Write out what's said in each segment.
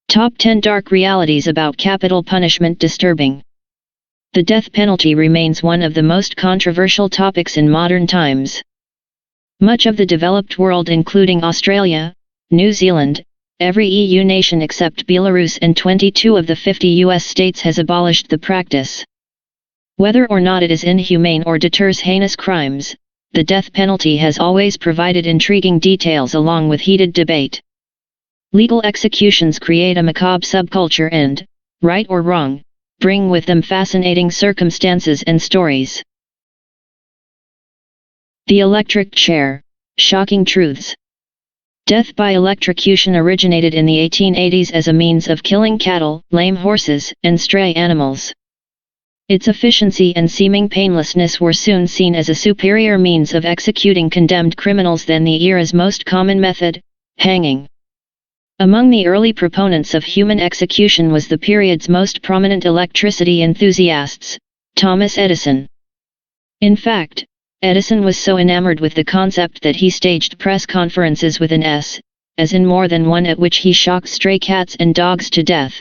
Top 10 Dark Realities about Capital Punishment Disturbing. The death penalty remains one of the most controversial topics in modern times. Much of the developed world, including Australia, New Zealand, every EU nation except Belarus and 22 of the 50 US states has abolished the practice. Whether or not it is inhumane or deters heinous crimes, the death penalty has always provided intriguing details along with heated debate. Legal executions create a macabre subculture and, right or wrong, bring with them fascinating circumstances and stories. The electric chair, shocking truths. Death by electrocution originated in the 1880s as a means of killing cattle, lame horses, and stray animals. Its efficiency and seeming painlessness were soon seen as a superior means of executing condemned criminals than the era's most common method, hanging. Among the early proponents of human execution was the period's most prominent electricity enthusiasts, Thomas Edison. In fact, Edison was so enamored with the concept that he staged press conferences with an S, as in more than one, at which he shocked stray cats and dogs to death.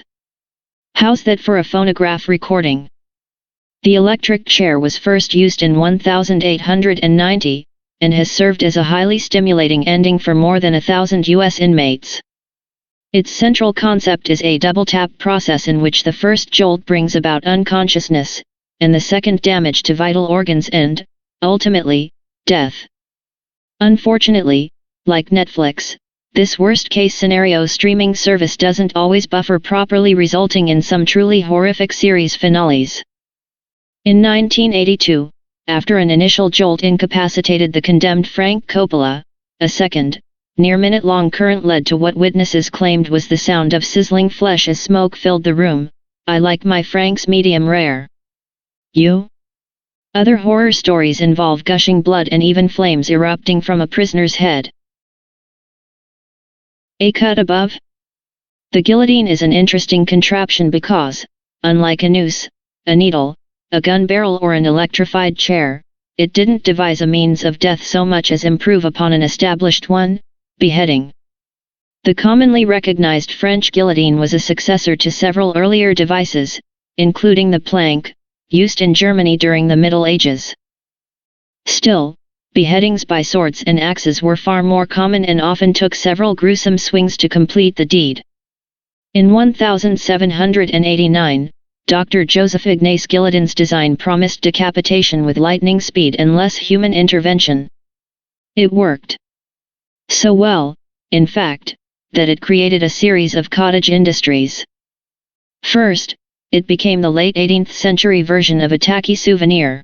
How's that for a phonograph recording? The electric chair was first used in 1890, and has served as a highly stimulating ending for more than 1,000 US inmates. Its central concept is a double-tap process in which the first jolt brings about unconsciousness, and the second damage to vital organs and, ultimately, death. Unfortunately, like Netflix, this worst-case scenario streaming service doesn't always buffer properly, resulting in some truly horrific series finales. In 1982, after an initial jolt incapacitated the condemned Frank Coppola, a second, near-minute-long current led to what witnesses claimed was the sound of sizzling flesh as smoke filled the room. I like my Franks medium rare. You? Other horror stories involve gushing blood and even flames erupting from a prisoner's head. A cut above? The guillotine is an interesting contraption because, unlike a noose, a needle, a gun barrel or an electrified chair, it didn't devise a means of death so much as improve upon an established one, beheading. The commonly recognized French guillotine was a successor to several earlier devices, including the plank, used in Germany during the Middle Ages. Still, beheadings by swords and axes were far more common and often took several gruesome swings to complete the deed. In 1789, Dr. Joseph Ignace Guillotine's design promised decapitation with lightning speed and less human intervention. It worked so well, in fact, that it created a series of cottage industries. First, it became the late 18th century version of a tacky souvenir.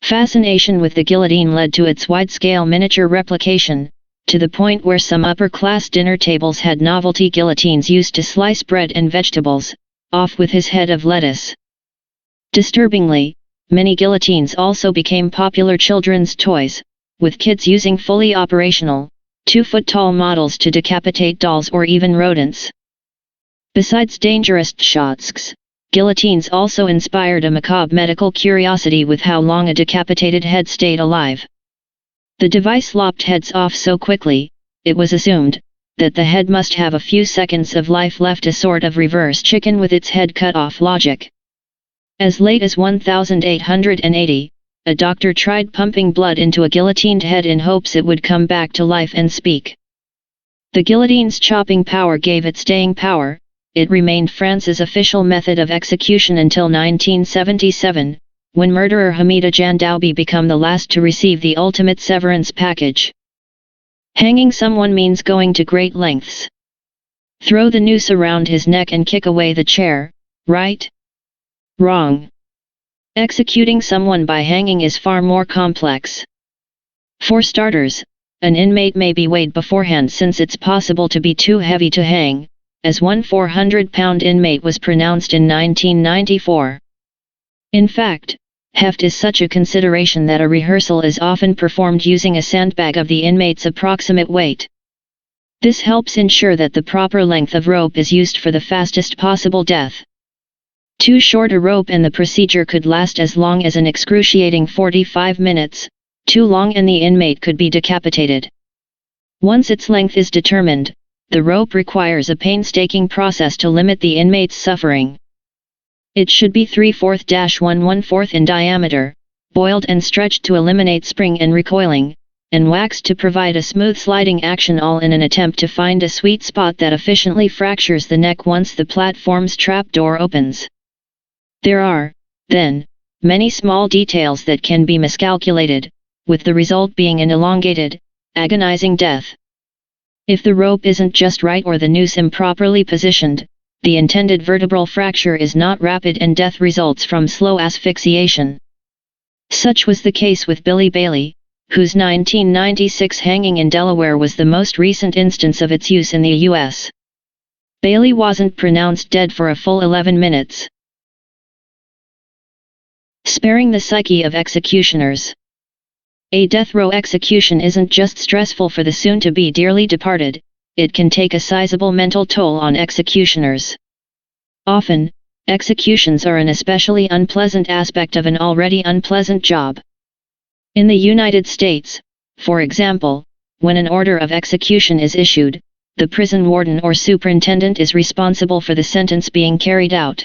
Fascination with the guillotine led to its wide-scale miniature replication, to the point where some upper-class dinner tables had novelty guillotines used to slice bread and vegetables, off with his head of lettuce. Disturbingly, many guillotines also became popular children's toys, with kids using fully operational, 2-foot-tall models to decapitate dolls or even rodents. Besides dangerous shots, guillotines also inspired a macabre medical curiosity with how long a decapitated head stayed alive. The device lopped heads off so quickly, it was assumed that the head must have a few seconds of life left, a sort of reverse chicken with its head cut off logic. As late as 1880, a doctor tried pumping blood into a guillotined head in hopes it would come back to life and speak. The guillotine's chopping power gave it staying power. It remained France's official method of execution until 1977, when murderer Hamida Jandoubi became the last to receive the ultimate severance package. Hanging someone means going to great lengths. Throw the noose around his neck and kick away the chair, right? Wrong. Executing someone by hanging is far more complex. For starters, an inmate may be weighed beforehand, since it's possible to be too heavy to hang, as one 400-pound inmate was pronounced in 1994. In fact, heft is such a consideration that a rehearsal is often performed using a sandbag of the inmate's approximate weight. This helps ensure that the proper length of rope is used for the fastest possible death. Too short a rope and the procedure could last as long as an excruciating 45 minutes, too long and the inmate could be decapitated. Once its length is determined, the rope requires a painstaking process to limit the inmate's suffering. It should be 3/4-1/1/4 in diameter, boiled and stretched to eliminate spring and recoiling, and waxed to provide a smooth sliding action, all in an attempt to find a sweet spot that efficiently fractures the neck once the platform's trapdoor opens. There are, then, many small details that can be miscalculated, with the result being an elongated, agonizing death. If the rope isn't just right or the noose improperly positioned, the intended vertebral fracture is not rapid and death results from slow asphyxiation. Such was the case with Billy Bailey, whose 1996 hanging in Delaware was the most recent instance of its use in the U.S. Bailey wasn't pronounced dead for a full 11 minutes. Sparing the psyche of executioners. A death row execution isn't just stressful for the soon-to-be dearly departed, it can take a sizable mental toll on executioners. Often, executions are an especially unpleasant aspect of an already unpleasant job. In the United States, for example, when an order of execution is issued, the prison warden or superintendent is responsible for the sentence being carried out.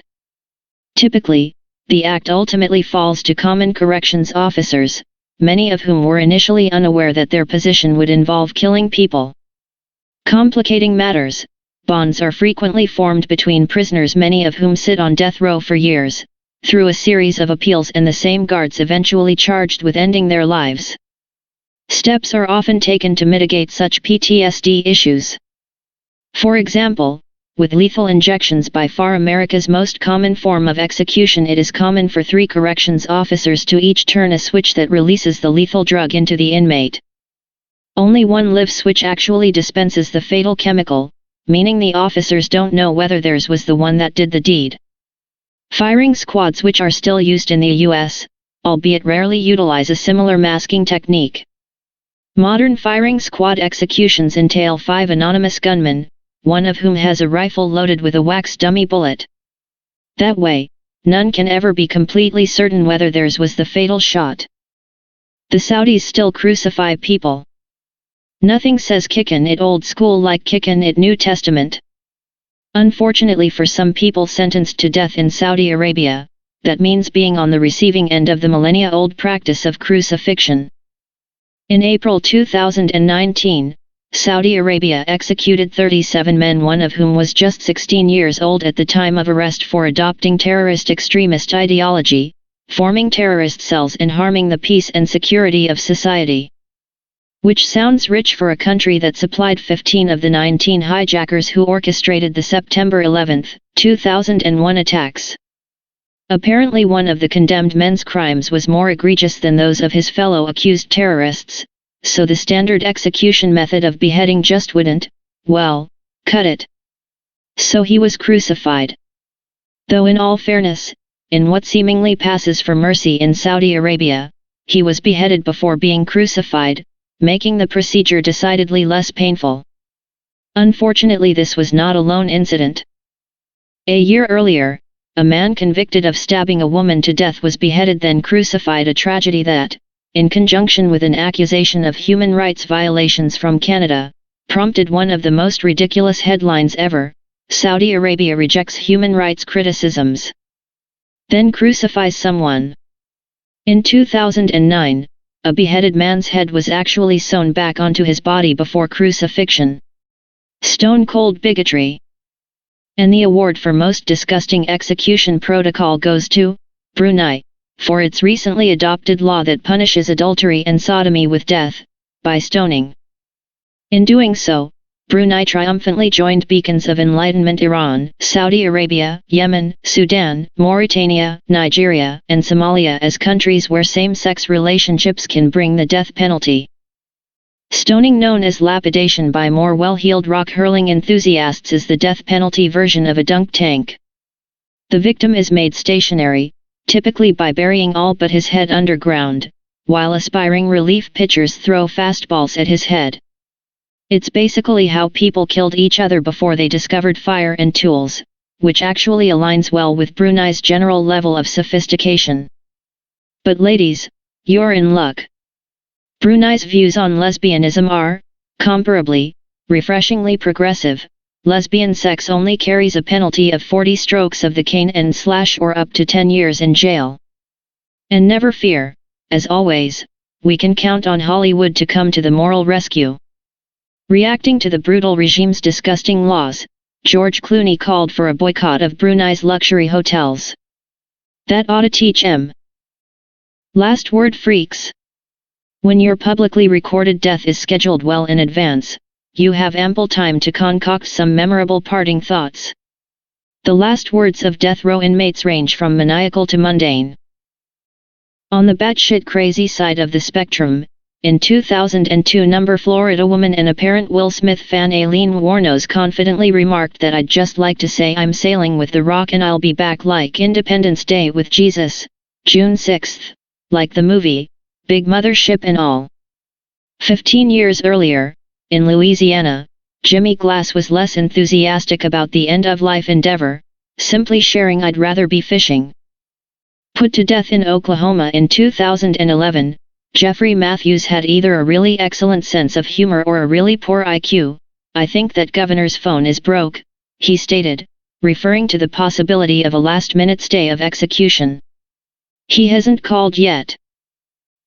Typically, the act ultimately falls to common corrections officers, many of whom were initially unaware that their position would involve killing people. Complicating matters, bonds are frequently formed between prisoners, many of whom sit on death row for years, through a series of appeals, and the same guards eventually charged with ending their lives. Steps are often taken to mitigate such PTSD issues. For example, with lethal injections, by far America's most common form of execution, it is common for 3 corrections officers to each turn a switch that releases the lethal drug into the inmate. Only one live switch actually dispenses the fatal chemical, meaning the officers don't know whether theirs was the one that did the deed. Firing squads, which are still used in the U.S., albeit rarely, utilize a similar masking technique. Modern firing squad executions entail 5 anonymous gunmen, one of whom has a rifle loaded with a wax dummy bullet. That way, none can ever be completely certain whether theirs was the fatal shot. The Saudis still crucify people. Nothing says kickin' it old school like kickin' it New Testament. Unfortunately for some people sentenced to death in Saudi Arabia, that means being on the receiving end of the millennia-old practice of crucifixion. In April 2019, Saudi Arabia executed 37 men, one of whom was just 16 years old at the time of arrest, for adopting terrorist extremist ideology, forming terrorist cells, and harming the peace and security of society. Which sounds rich for a country that supplied 15 of the 19 hijackers who orchestrated the September 11, 2001 attacks. Apparently one of the condemned men's crimes was more egregious than those of his fellow accused terrorists, so the standard execution method of beheading just wouldn't, well, cut it. So he was crucified. Though in all fairness, in what seemingly passes for mercy in Saudi Arabia, he was beheaded before being crucified, making the procedure decidedly less painful. Unfortunately, this was not a lone incident. A year earlier, a man convicted of stabbing a woman to death was beheaded then crucified, a tragedy that, in conjunction with an accusation of human rights violations from Canada, prompted one of the most ridiculous headlines ever: Saudi Arabia rejects human rights criticisms. Then crucifies someone. In 2009, a beheaded man's head was actually sewn back onto his body before crucifixion. Stone-cold bigotry. And the award for most disgusting execution protocol goes to Brunei, for its recently adopted law that punishes adultery and sodomy with death, by stoning. In doing so, Brunei triumphantly joined beacons of enlightenment Iran, Saudi Arabia, Yemen, Sudan, Mauritania, Nigeria, and Somalia as countries where same-sex relationships can bring the death penalty. Stoning, known as lapidation by more well-heeled rock-hurling enthusiasts, is the death penalty version of a dunk tank. The victim is made stationary, typically by burying all but his head underground, while aspiring relief pitchers throw fastballs at his head. It's basically how people killed each other before they discovered fire and tools, which actually aligns well with Brunei's general level of sophistication. But ladies, you're in luck. Brunei's views on lesbianism are, comparably, refreshingly progressive, lesbian sex only carries a penalty of 40 strokes of the cane and slash or up to 10 years in jail. And never fear, as always, we can count on Hollywood to come to the moral rescue. Reacting to the brutal regime's disgusting laws, George Clooney called for a boycott of Brunei's luxury hotels. That ought to teach 'em. Last word, freaks. When your publicly recorded death is scheduled well in advance, you have ample time to concoct some memorable parting thoughts. The last words of death row inmates range from maniacal to mundane. On the batshit crazy side of the spectrum, in 2002 Florida woman and apparent Will Smith fan Aileen Wuornos confidently remarked that I'd just like to say I'm sailing with the rock and I'll be back like Independence Day with Jesus, June 6, like the movie, big mothership and all. 15 years earlier, in Louisiana, Jimmy Glass was less enthusiastic about the end-of-life endeavor, simply sharing I'd rather be fishing. Put to death in Oklahoma in 2011, Jeffrey Matthews had either a really excellent sense of humor or a really poor IQ. I think that governor's phone is broke, he stated, referring to the possibility of a last-minute stay of execution. He hasn't called yet.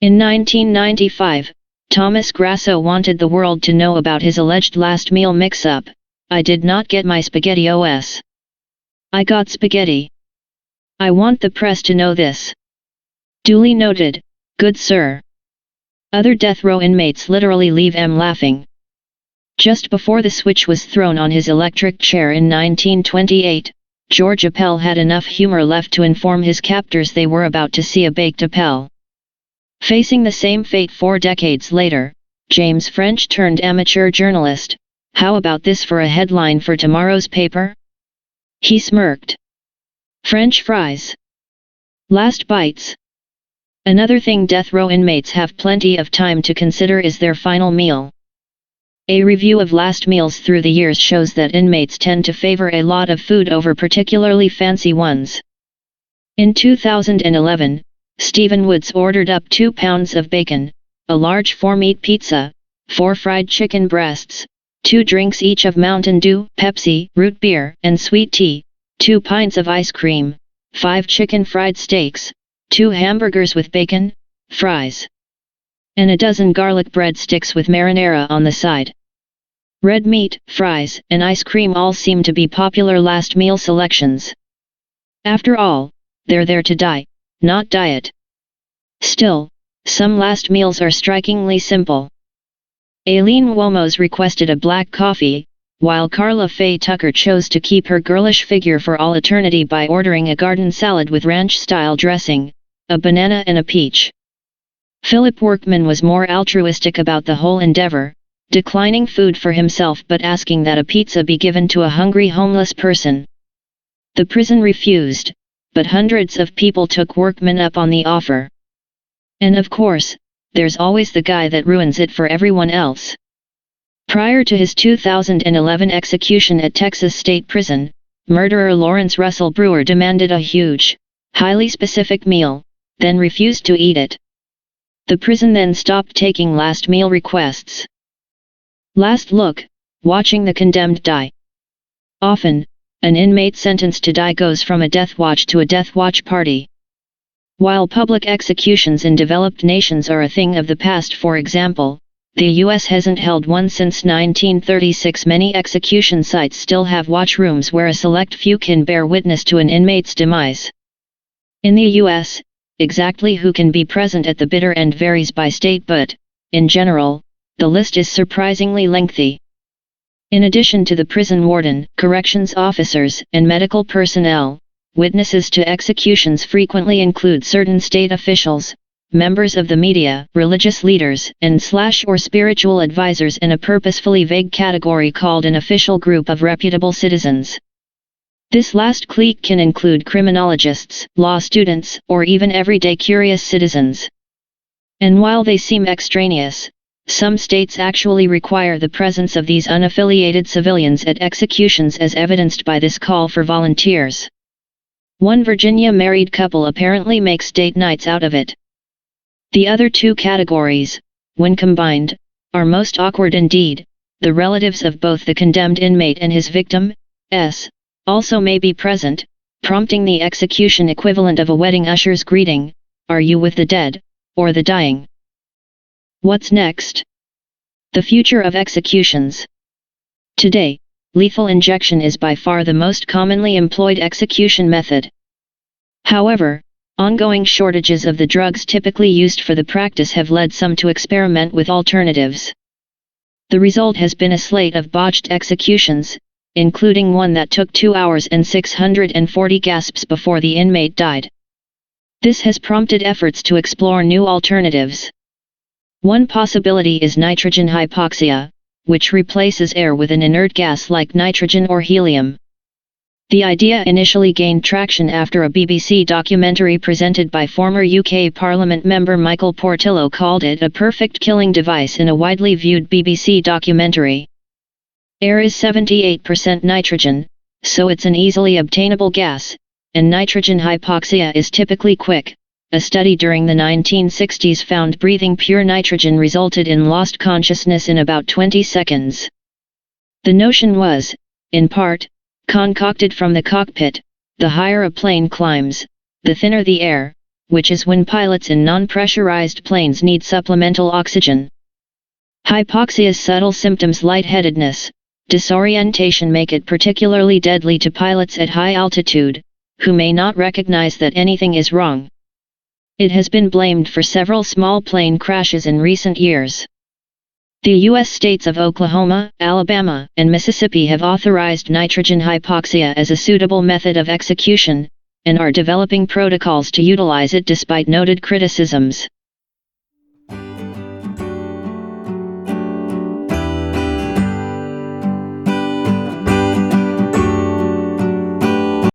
In 1995, Thomas Grasso wanted the world to know about his alleged last meal mix-up. I did not get my SpaghettiOs. I got spaghetti. I want the press to know this. Duly noted, good sir. Other death row inmates literally leave M laughing. Just before the switch was thrown on his electric chair in 1928, George Appel had enough humor left to inform his captors they were about to see a baked Appel. Facing the same fate 4 decades later, James French turned amateur journalist, how about this for a headline for tomorrow's paper? He smirked. French fries. Last bites. Another thing death row inmates have plenty of time to consider is their final meal. A review of last meals through the years shows that inmates tend to favor a lot of food over particularly fancy ones. In 2011, Stephen Woods ordered up 2 pounds of bacon, a large 4-meat pizza, 4 fried chicken breasts, 2 drinks each of Mountain Dew, Pepsi, root beer, and sweet tea, 2 pints of ice cream, 5 chicken fried steaks, 2 hamburgers with bacon, fries, and a dozen garlic breadsticks with marinara on the side. Red meat, fries, and ice cream all seem to be popular last meal selections. After all, they're there to die, not diet. Still, some last meals are strikingly simple. Aileen Wuornos requested a black coffee, while Carla Faye Tucker chose to keep her girlish figure for all eternity by ordering a garden salad with ranch-style dressing, a banana and a peach. Philip Workman was more altruistic about the whole endeavor, declining food for himself but asking that a pizza be given to a hungry homeless person. The prison refused, but hundreds of people took Workman up on the offer. And of course, there's always the guy that ruins it for everyone else. Prior to his 2011 execution at Texas State Prison, murderer Lawrence Russell Brewer demanded a huge, highly specific meal, then refused to eat it. The prison then stopped taking last meal requests. Last look, watching the condemned die. Often, an inmate sentenced to die goes from a death watch to a death watch party. While public executions in developed nations are a thing of the past, for example, the US hasn't held one since 1936. Many execution sites still have watch rooms where a select few can bear witness to an inmate's demise. In the US, exactly who can be present at the bitter end varies by state, but, in general, the list is surprisingly lengthy. In addition to the prison warden, corrections officers, and medical personnel, witnesses to executions frequently include certain state officials, members of the media, religious leaders, and or spiritual advisors in a purposefully vague category called an official group of reputable citizens. This last clique can include criminologists, law students, or even everyday curious citizens. And while they seem extraneous, some states actually require the presence of these unaffiliated civilians at executions, as evidenced by this call for volunteers. One Virginia married couple apparently makes date nights out of it. The other 2 categories, when combined, are most awkward indeed, the relatives of both the condemned inmate and his victim, S, also may be present, prompting the execution equivalent of a wedding usher's greeting, "Are you with the dead, or the dying?" What's next? The future of executions. Today, lethal injection is by far the most commonly employed execution method. However, ongoing shortages of the drugs typically used for the practice have led some to experiment with alternatives. The result has been a slate of botched executions, including one that took 2 hours and 640 gasps before the inmate died. This has prompted efforts to explore new alternatives. One possibility is nitrogen hypoxia, which replaces air with an inert gas like nitrogen or helium. The idea initially gained traction after a BBC documentary presented by former UK Parliament member Michael Portillo called it a perfect killing device in a widely viewed BBC documentary. Air is 78% nitrogen, so it's an easily obtainable gas, and nitrogen hypoxia is typically quick. A study during the 1960s found breathing pure nitrogen resulted in lost consciousness in about 20 seconds. The notion was, in part, concocted from the cockpit. The higher a plane climbs, the thinner the air, which is when pilots in non-pressurized planes need supplemental oxygen. Hypoxia's subtle symptoms, lightheadedness, disorientation, make it particularly deadly to pilots at high altitude, who may not recognize that anything is wrong. It has been blamed for several small plane crashes in recent years. The U.S. states of Oklahoma, Alabama, and Mississippi have authorized nitrogen hypoxia as a suitable method of execution, and are developing protocols to utilize it despite noted criticisms.